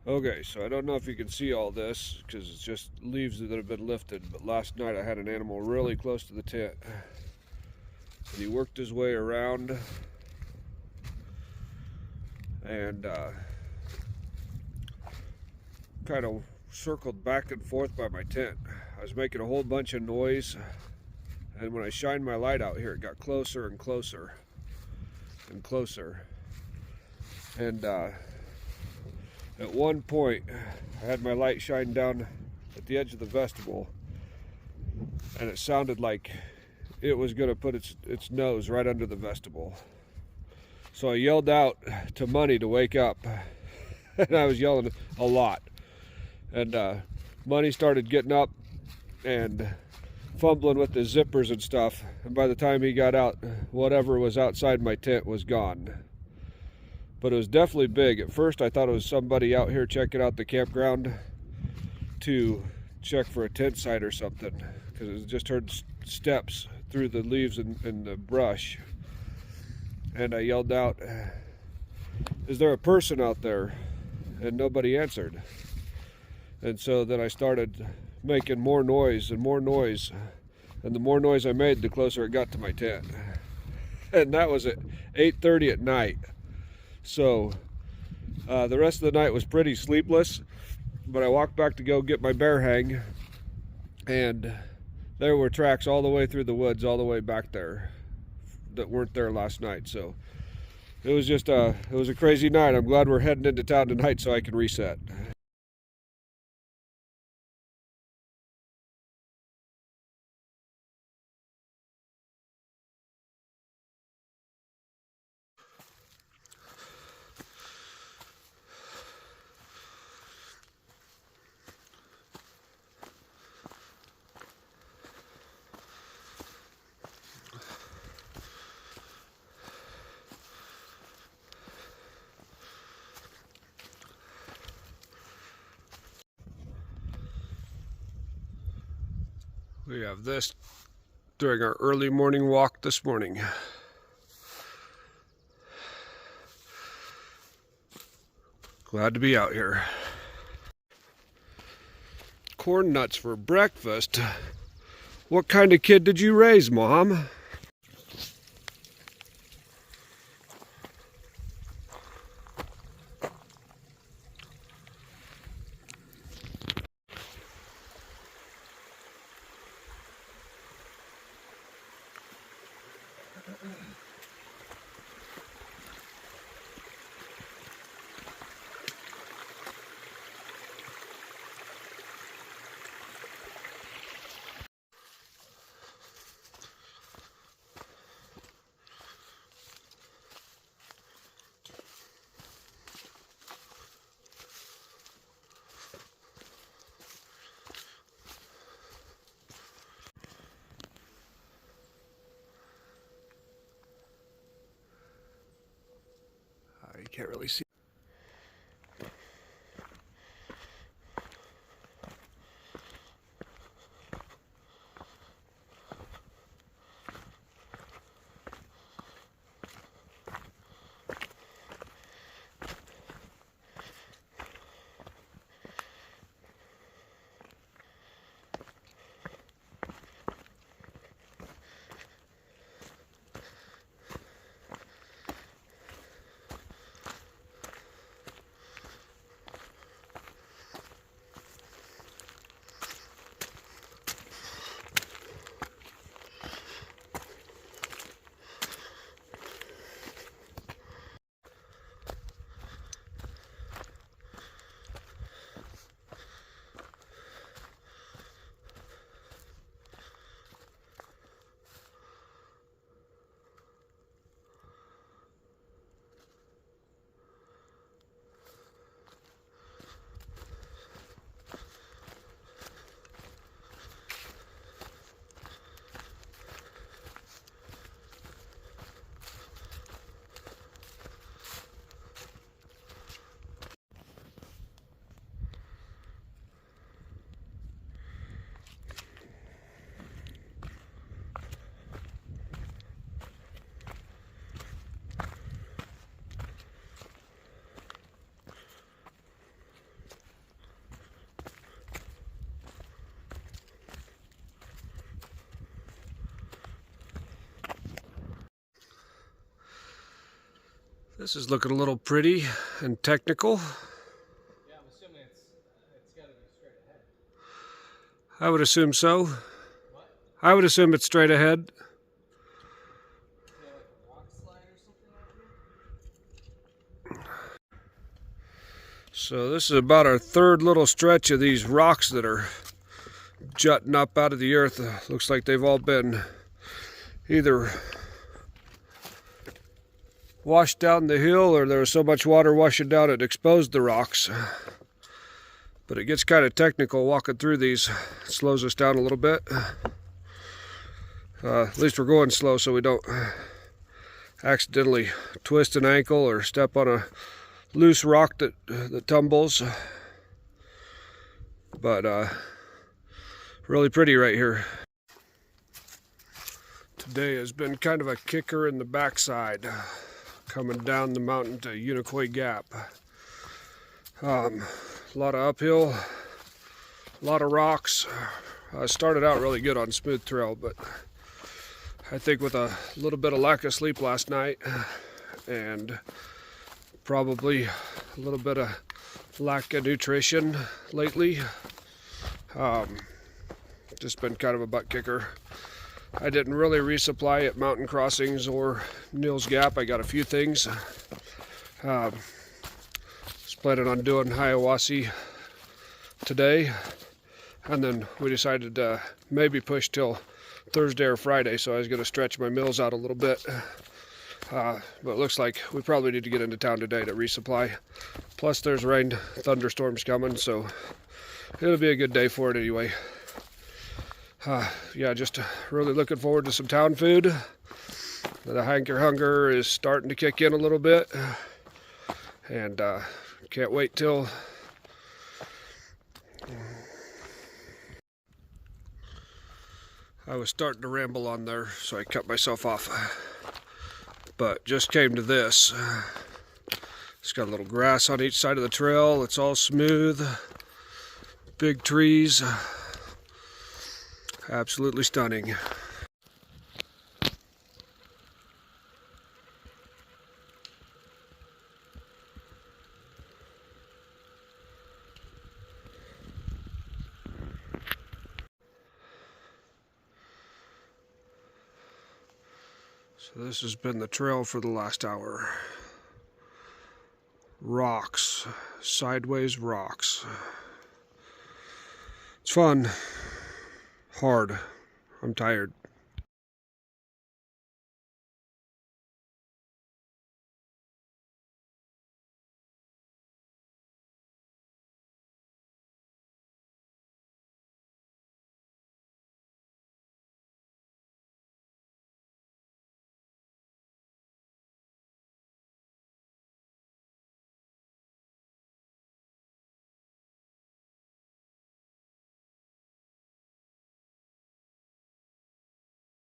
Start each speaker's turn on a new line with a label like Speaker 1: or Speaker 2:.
Speaker 1: Okay, so I don't know if you can see all this because it's just leaves that have been lifted, but last night I had an animal really close to the tent. And he worked his way around and kind of circled back and forth by my tent. I was making a whole bunch of noise, and when I shined my light out here, it got closer and closer and closer. And at one point, I had my light shine down at the edge of the vestibule, and it sounded like it was going to put its nose right under the vestibule. So I yelled out to Money to wake up, and I was yelling a lot. And Money started getting up and fumbling with the zippers and stuff, and by the time he got out, whatever was outside my tent was gone. But it was definitely big. At first I thought it was somebody out here checking out the campground to check for a tent site or something, because I just heard steps through the leaves and the brush. And I yelled out, "Is there a person out there?" And nobody answered. And so then I started making more noise and more noise, and the more noise I made, the closer it got to my tent. And that was at 8:30 at night. So the rest of the night was pretty sleepless, but I walked back to go get my bear hang, and there were tracks all the way through the woods, all the way back there that weren't there last night. So it was just it was a crazy night. I'm glad we're heading into town tonight so I can reset. We have this during our early morning walk this morning. Glad to be out here. Corn nuts for breakfast. What kind of kid did you raise, Mom? You can't really see. This is looking a little pretty and technical.
Speaker 2: Yeah, I'm assuming it's got to be straight ahead.
Speaker 1: I would assume so.
Speaker 2: What?
Speaker 1: I would assume it's straight ahead.
Speaker 2: Is there like a rock slide or something out here?
Speaker 1: So this is about our third little stretch of these rocks that are jutting up out of the earth. Looks like they've all been either washed down the hill or there was so much water washing down it exposed the rocks. But it gets kind of technical walking through these. It slows us down a little bit. At least we're going slow so we don't accidentally twist an ankle or step on a loose rock that tumbles. But really pretty right here. Today has been kind of a kicker in the backside, coming down the mountain to Unicoi Gap. A lot of uphill, a lot of rocks. I started out really good on smooth trail, but I think with a little bit of lack of sleep last night and probably a little bit of lack of nutrition lately, just been kind of a butt kicker. I didn't really resupply at mountain crossings or Neal's Gap. I got a few things. Was planning on doing Hiawassee today, and then we decided to maybe push till Thursday or Friday, so I was going to stretch my mills out a little bit. But it looks like we probably need to get into town today to resupply. Plus there's rain, thunderstorms coming, so it'll be a good day for it anyway. Yeah, just really looking forward to some town food. The hunger is starting to kick in a little bit, and can't wait till I was starting to ramble on there, so I cut myself off. But just came to this. It's got a little grass on each side of the trail. It's all smooth, big trees. Absolutely stunning. So this has been the trail for the last hour. Rocks, sideways rocks. It's fun, hard. I'm tired.